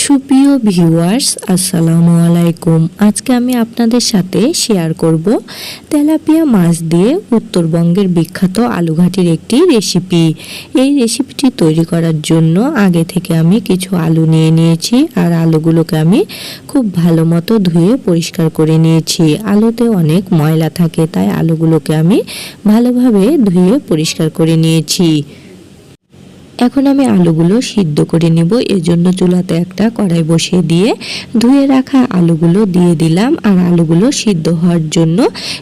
সুপ্রিয় ভিউয়ার্স, আসসালামু আলাইকুম। আজকে আমি আপনাদের সাথে শেয়ার করব তেলাপিয়া মাছ দিয়ে উত্তরবঙ্গের বিখ্যাত আলুঘাটির একটি রেসিপি। এই রেসিপিটি তৈরি করার জন্য আগে থেকে আমি কিছু আলু নিয়ে নিয়েছি, আর আলুগুলোকে আমি খুব ভালো মতো ধুয়ে পরিষ্কার করে নিয়েছি। আলুতে অনেক ময়লা থাকে, তাই আলুগুলোকে আমি ভালোভাবে ধুয়ে পরিষ্কার করে নিয়েছি। এখন আমি আলুগুলো সিদ্ধ করে নেব। এজন্য চুলাতে একটা কড়াই বসিয়ে দিয়ে ধুয়ে রাখা আলুগুলো দিয়ে দিলাম, আর আলুগুলো সিদ্ধ হওয়ার জন্য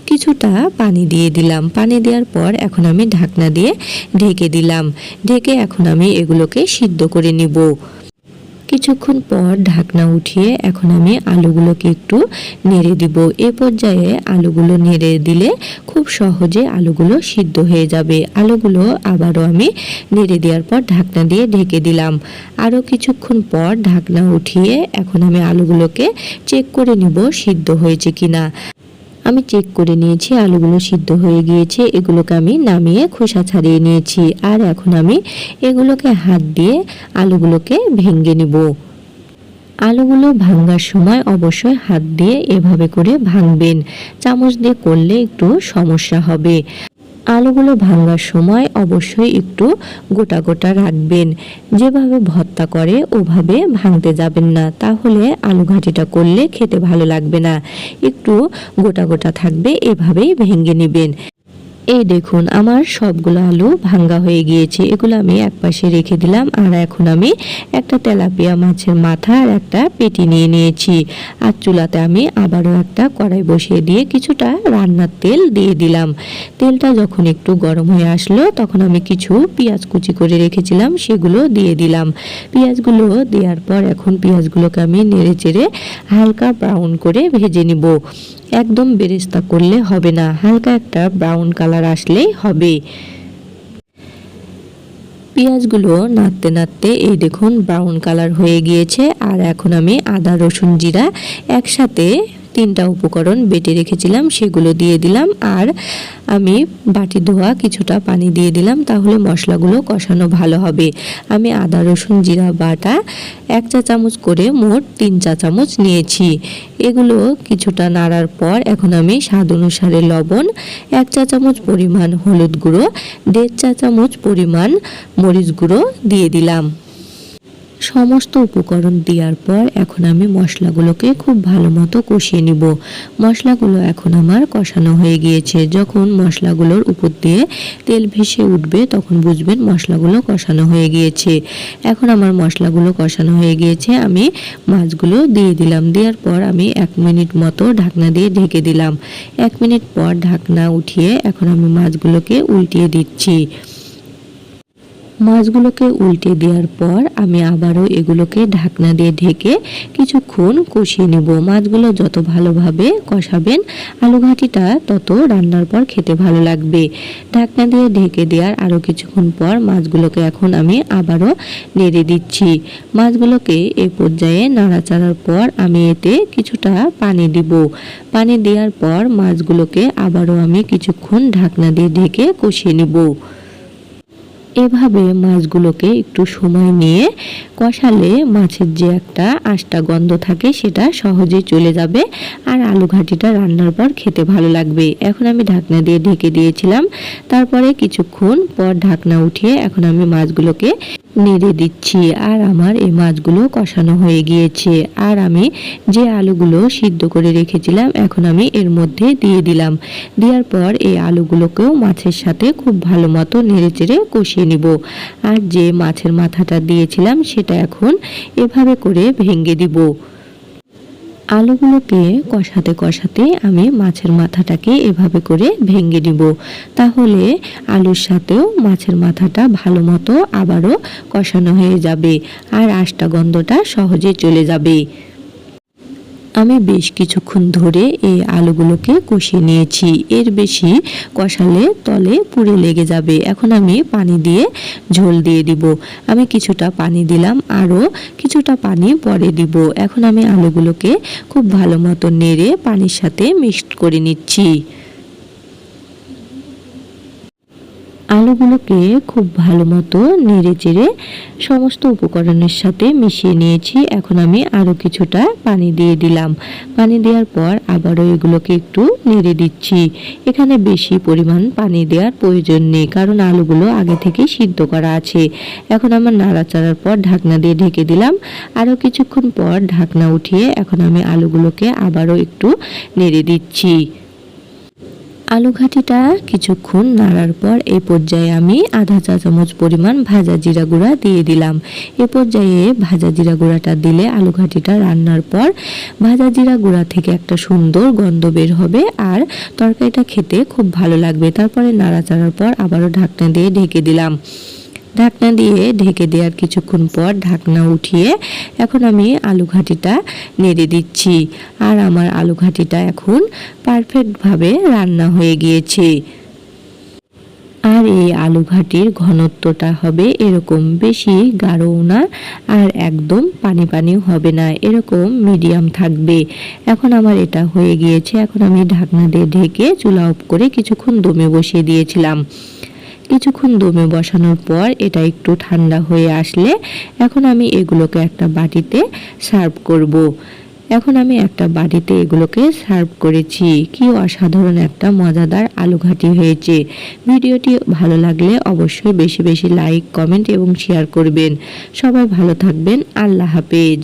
কিছুটা পানি দিয়ে দিলাম। পানি দেওয়ার পর এখন আমি ঢাকনা দিয়ে ঢেকে দিলাম। ঢেকে এখন আমি এগুলোকে সিদ্ধ করে নিব। কিছুক্ষণ পর ঢাকনা উঠিয়ে এখন আমি আলুগুলোকে একটু নেড়ে দিব। এ পর্যায়ে আলুগুলো নেড়ে দিলে খুব সহজে আলুগুলো সিদ্ধ হয়ে যাবে। আলুগুলো আবারও আমি নেড়ে দেওয়ার পর ঢাকনা দিয়ে ঢেকে দিলাম। আরও কিছুক্ষণ পর ঢাকনা উঠিয়ে এখন আমি আলুগুলোকে চেক করে নিব সিদ্ধ হয়েছে কিনা। আমি চেক করে নিয়েছি, আলুগুলো সিদ্ধ হয়ে গিয়েছে। এগুলোকে আমি নামিয়ে খোসা ছাড়িয়ে নিয়েছি, আর এখন আমি এগুলোকে হাত দিয়ে আলুগুলোকে ভেঙে নিব। আলুগুলো ভাঙার সময় অবশ্যই হাত দিয়ে এভাবে করে ভাঙবেন। চামচ দিয়ে করলে একটু সমস্যা হবে। আলুগুলো ভাঙার সময় অবশ্যই একটু গোটা গোটা রাখবেন। যেভাবে ভর্তা করে ওভাবে ভাঙতে যাবেন না, তাহলে আলু ঘাটিটা করলে খেতে ভালো লাগবে না। একটু গোটা গোটা থাকবে, এভাবেই ভেঙে নেবেন। এই দেখুন, আমার সবগুলো আলু ভাঙ্গা হয়ে গিয়েছে। এগুলো আমি একপাশে রেখে দিলাম। আর এখন আমি একটা তেলাপিয়া মাছের মাথা আর একটা পেটি নিয়ে নিয়েছি। আর চুলাতে আমি আবারও একটা কড়াই বসিয়ে দিয়ে কিছুটা রান্নার তেল দিয়ে দিলাম। তেলটা যখন একটু গরম হয়ে আসলো তখন আমি কিছু পেঁয়াজ কুচি করে রেখেছিলাম, সেগুলো দিয়ে দিলাম। পেঁয়াজগুলো দেওয়ার পর এখন পেঁয়াজগুলোকে আমি নেড়ে চেড়ে হালকা ব্রাউন করে ভেজে নিব। একদম বেরেস্তা করলে হবে না, হালকা একটা ব্রাউন কালার আসলেই হবে। পেঁয়াজগুলো নাড়তে নাড়তে এই দেখুন ব্রাউন কালার হয়ে গিয়েছে। আর এখন আমি আদা রসুন জিরা একসাথে 3টা উপকরণ বেটে রেখেছিলাম, সেগুলো দিয়ে দিলাম। আর আমি বাটি ধোয়া কিছুটা পানি দিয়ে দিলাম, তাহলে মশলাগুলো কষানো ভালো হবে। আমি আদা রসুন জিরা বাটা 1 চা চামচ করে মোট 3 চা চামচ নিয়েছি। এগুলো কিছুটা নাড়ার পর এখন আমি স্বাদ অনুসারে লবণ, 1 চা চামচ পরিমাণ হলুদ গুঁড়ো, 1.5 চা চামচ পরিমাণ মরিচ গুঁড়ো দিয়ে দিলাম। সমস্ত উপকরণ দেওয়ার পর এখন আমি মশলাগুলোকে খুব ভালো মতো কষিয়ে নিব। মশলাগুলো এখন আমার কষানো হয়ে গিয়েছে। যখন মশলাগুলোর উপর দিয়ে তেল ভেসে উঠবে তখন বুঝবেন মশলাগুলো কষানো হয়ে গিয়েছে। এখন আমার মশলাগুলো কষানো হয়ে গিয়েছে, আমি মাছগুলো দিয়ে দিলাম। দেওয়ার পর আমি 1 মিনিট মতো ঢাকনা দিয়ে ঢেকে দিলাম। 1 মিনিট পর ঢাকনা উঠিয়ে এখন আমি মাছগুলোকে উল্টিয়ে দিচ্ছি। মাছগুলোকে উল্টে দেওয়ার পর আমি আবারও এগুলোকে ঢাকনা দিয়ে ঢেকে কিছুক্ষণ কষিয়ে নেব। মাছগুলো যত ভালোভাবে কষাবেন আলু ঘাটিটা তত রান্নার পর খেতে ভালো লাগবে। ঢাকনা দিয়ে ঢেকে দেওয়ার আরও কিছুক্ষণ পর মাছগুলোকে এখন আমি আবারও নেড়ে দিচ্ছি। মাছগুলোকে এই পর্যায়ে নাড়াচাড়ার পর আমি এতে কিছুটা পানি দিব। পানি দেওয়ার পর মাছগুলোকে আবারও আমি কিছুক্ষণ ঢাকনা দিয়ে ঢেকে কষিয়ে নেব। এভাবে মাছগুলোকে একটু সময় নিয়ে কষালে মাছের যে একটা আষ্টা গন্ধ থাকে সেটা সহজেই চলে যাবে, আর আলু ঘাটিটা রান্নার পর খেতে ভালো লাগবে। এখন আমি ঢাকনা দিয়ে ঢেকে দিয়েছিলাম, তারপরে কিছুক্ষণ পর ঢাকনা উঠিয়ে এখন আমি মাছগুলোকে নেড়ে দিচ্ছি। আর আমার এই মাছগুলো কষানো হয়ে গিয়েছে। আর আমি যে আলুগুলো সিদ্ধ করে রেখেছিলাম এখন আমি এর মধ্যে দিয়ে দিলাম। দেওয়ার পর এই আলুগুলোকেও মাছের সাথে খুব ভালো মতো নেড়ে চেড়ে কষিয়ে নিব। আর যে মাছের মাথাটা দিয়েছিলাম সেটা এখন এভাবে করে ভেঙে দিব। আলুগুলোকে কষাতে কষাতে আমি মাছের মাথাটাকে এভাবে করে ভেঙে নিব, তাহলে আলুর সাথেও মাছের মাথাটা ভালো মতো আবারও কষানো হয়ে যাবে, আর আষ্টা গন্ধটা সহজে চলে যাবে। আমি বেশ কিছুক্ষণ ধরে এই আলুগুলোকে কষিয়ে নিয়েছি। এর বেশি কষালে তলে পুড়ে লেগে যাবে। এখন আমি পানি দিয়ে ঝোল দিয়ে দিব। আমি কিছুটা পানি দিলাম, আরও কিছুটা পানি পরে দিব। এখন আমি আলুগুলোকে খুব ভালো মতো নেড়ে পানির সাথে মিক্সড করে নিচ্ছি। আলুগুলোকে খুব ভালো মতো নেড়ে চেড়ে সমস্ত উপকরণের সাথে মিশিয়ে নিয়েছি। এখন আমি আরও কিছুটা পানি দিয়ে দিলাম। পানি দেওয়ার পর আবারও এগুলোকে একটু নেড়ে দিচ্ছি। এখানে বেশি পরিমাণ পানি দেওয়ার প্রয়োজন নেই, কারণ আলুগুলো আগে থেকে সিদ্ধ করা আছে। এখন আমার নাড়াচাড়ার পর ঢাকনা দিয়ে ঢেকে দিলাম। আরও কিছুক্ষণ পর ঢাকনা উঠিয়ে এখন আমি আলুগুলোকে আবারও একটু নেড়ে দিচ্ছি। আলু ঘাটিটা কিছুক্ষণ নাড়ার পর এই পর্যায়ে আমি আধা চা চামচ পরিমাণ ভাজা জিরা গুঁড়া দিয়ে দিলাম। এ পর্যায়ে ভাজা জিরা গুঁড়াটা দিলে আলু ঘাটিটা রান্নার পর ভাজা জিরা গুঁড়া থেকে একটা সুন্দর গন্ধ বের হবে আর তরকারিটা খেতে খুব ভালো লাগবে। তারপরে নাড়াচাড়ার পর আবারও ঢাকনা দিয়ে ঢেকে দিলাম। ঢাকনা দিয়ে ঢেকে দেওয়ার কিছুক্ষণ পর ঢাকনা উঠিয়ে এখন আমি আলু ঘাটিটা নেড়ে দিচ্ছি। আর আমার আলু ঘাটিটা এখন পারফেক্টভাবে রান্না হয়ে গিয়েছে। আর এই আলু ঘাটির ঘনত্বটা হবে এরকম, বেশি গাঢ়ও না আর একদম পানি পানিও হবে না, এরকম মিডিয়াম থাকবে। এখন আমার এটা হয়ে গিয়েছে। এখন আমি ঢাকনা দিয়ে ঢেকে চুলা অফ করে কিছুক্ষণ দমে বসিয়ে দিয়েছিলাম। কিছুক্ষণ দমে বসানোর পর এটা একটু ঠান্ডা হয়ে আসলে এখন আমি এগুলোকে একটা বাটিতে সার্ভ করব। এখন আমি একটা বাটিতে এগুলোকে সার্ভ করেছি। কি অসাধারণ একটা মজাদার আলু ঘাটি হয়েছে। ভিডিওটি ভালো লাগলে অবশ্যই বেশি বেশি লাইক, কমেন্ট এবং শেয়ার করবেন। সবাই ভালো থাকবেন। আল্লাহ হাফেজ।